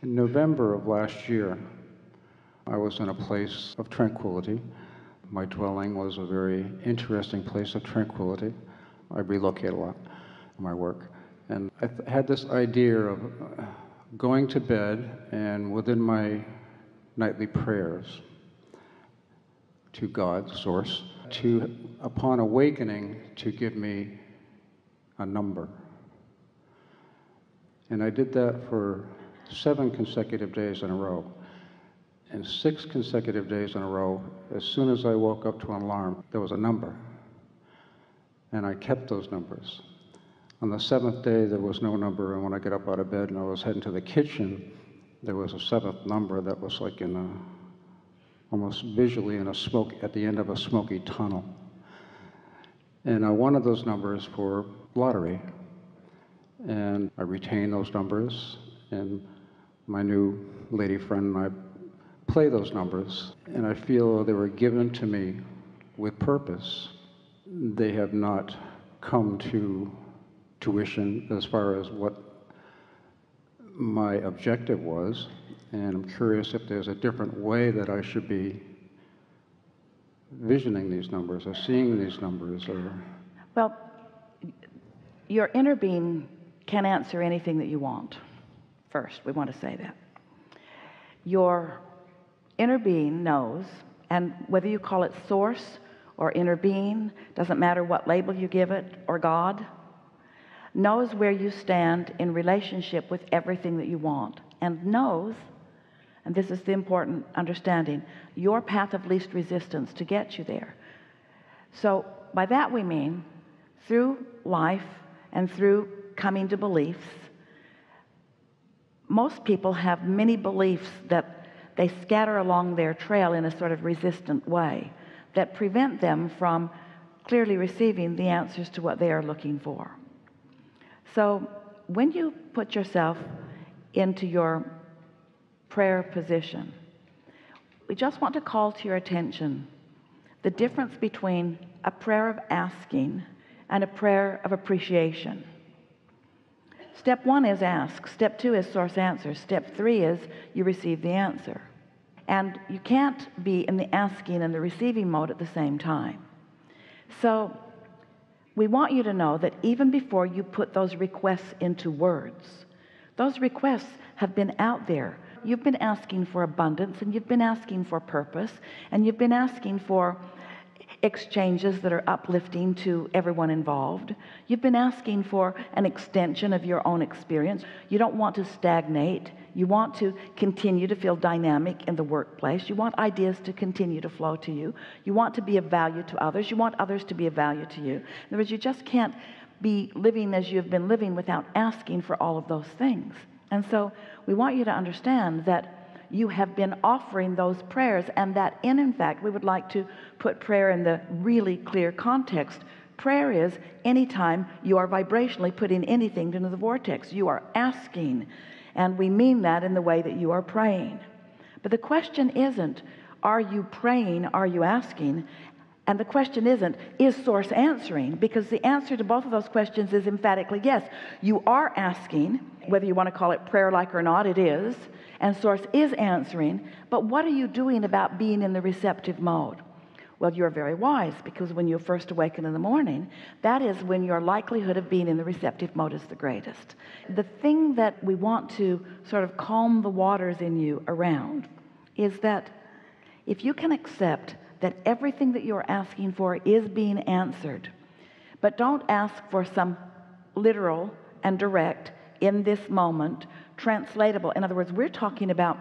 In November of last year, I was in a place of tranquility. My dwelling was a very interesting place of tranquility. I relocate a lot in my work. And I had this idea of going to bed and within my nightly prayers to God, Source, to, upon awakening, to give me a number. And I did that for 7 consecutive days in a row. And 6 consecutive days in a row, as soon as I woke up to an alarm, there was a number. And I kept those numbers. On the 7th day, there was no number, and when I got up out of bed and I was heading to the kitchen, there was a 7th number that was like in a, almost visually in a smoke, at the end of a smoky tunnel. And I wanted those numbers for lottery. And I retained those numbers, and my new lady friend and I play those numbers, and I feel they were given to me with purpose. They have not come to tuition as far as what my objective was, and I'm curious if there's a different way that I should be visioning these numbers or seeing these numbers. Or well, your inner being can answer anything that you want. First, we want to say that your inner being knows, and whether you call it source or inner being, doesn't matter what label you give it, or God, knows where you stand in relationship with everything that you want, and knows, and this is the important understanding, your path of least resistance to get you there. So by that we mean through life and through coming to beliefs, most people have many beliefs that they scatter along their trail in a sort of resistant way that prevent them from clearly receiving the answers to what they are looking for. So when you put yourself into your prayer position, we just want to call to your attention the difference between a prayer of asking and a prayer of appreciation. Step 1 is ask. Step 2 is source answers. Step 3 is you receive the answer. And you can't be in the asking and the receiving mode at the same time. So we want you to know that even before you put those requests into words, those requests have been out there. You've been asking for abundance, and you've been asking for purpose, and you've been asking for exchanges that are uplifting to everyone involved. You've been asking for an extension of your own experience. You don't want to stagnate. You want to continue to feel dynamic in the workplace. You want ideas to continue to flow to you. You want to be of value to others. You want others to be of value to you. In other words, you just can't be living as you've been living without asking for all of those things. And so we want you to understand that you have been offering those prayers, and that in fact, we would like to put prayer in the really clear context. Prayer is anytime you are vibrationally putting anything into the vortex. You are asking, and we mean that in the way that you are praying. But the question isn't, are you praying, are you asking? And the question isn't, is source answering? Because the answer to both of those questions is emphatically yes. You are asking, whether you want to call it prayer-like or not, it is. And source is answering. But what are you doing about being in the receptive mode? Well, you're very wise, because when you first awaken in the morning, that is when your likelihood of being in the receptive mode is the greatest. The thing that we want to sort of calm the waters in you around is that if you can accept that everything that you're asking for is being answered, but don't ask for some literal and direct, in this moment, translatable. In other words, we're talking about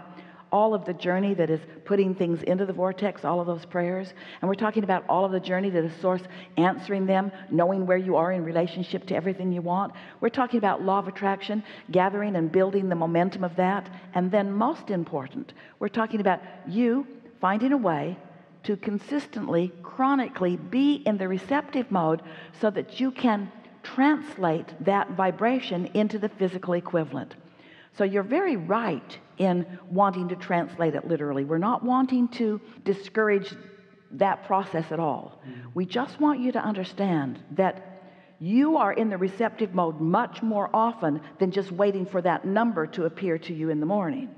all of the journey that is putting things into the vortex, all of those prayers, and we're talking about all of the journey that is source answering them, knowing where you are in relationship to everything you want. We're talking about law of attraction, gathering and building the momentum of that, and then most important, we're talking about you finding a way to consistently, chronically be in the receptive mode so that you can translate that vibration into the physical equivalent. So you're very right in wanting to translate it literally. We're not wanting to discourage that process at all. We just want you to understand that you are in the receptive mode much more often than just waiting for that number to appear to you in the morning.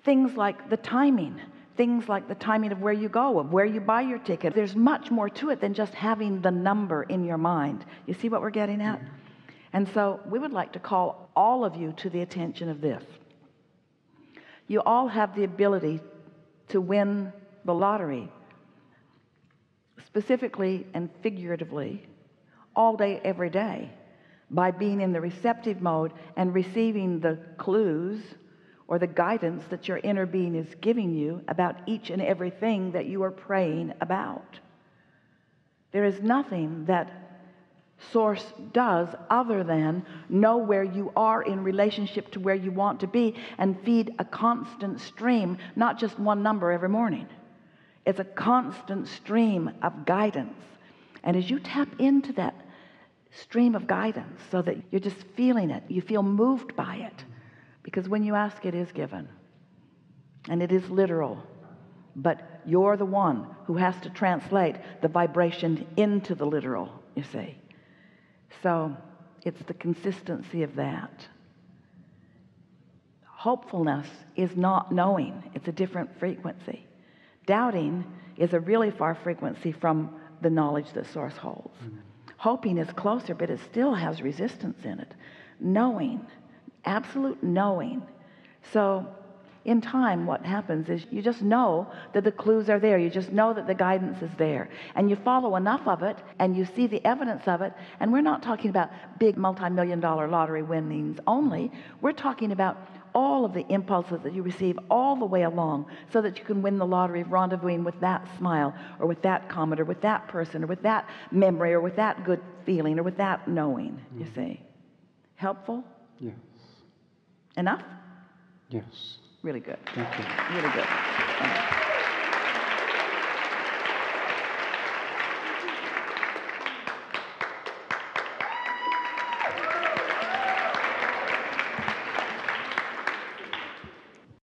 Things like the timing, things like the timing of where you go, of where you buy your ticket. There's much more to it than just having the number in your mind. You see what we're getting at? And so we would like to call all of you to the attention of this. You all have the ability to win the lottery, specifically and figuratively, all day, every day, by being in the receptive mode and receiving the clues or the guidance that your inner being is giving you about each and everything that you are praying about. There is nothing that Source does other than know where you are in relationship to where you want to be and feed a constant stream, not just one number every morning. It's a constant stream of guidance. And as you tap into that stream of guidance so that you're just feeling it, you feel moved by it, because when you ask, it is given, and it is literal, but you're the one who has to translate the vibration into the literal, you see. So it's the consistency of that. Hopefulness is not knowing. It's a different frequency. Doubting is a really far frequency from the knowledge that Source holds. Hoping is closer, but it still has resistance in it. Knowing, absolute knowing. So in time, what happens is you just know that the clues are there. You just know that the guidance is there. And you follow enough of it, and you see the evidence of it. And we're not talking about big multi-million-dollar lottery winnings only. We're talking about all of the impulses that you receive all the way along, so that you can win the lottery of rendezvousing with that smile, or with that comment, or with that person, or with that memory, or with that good feeling, or with that knowing, you see. Helpful? Yes. Enough? Yes. Really good. Thank you. Really good.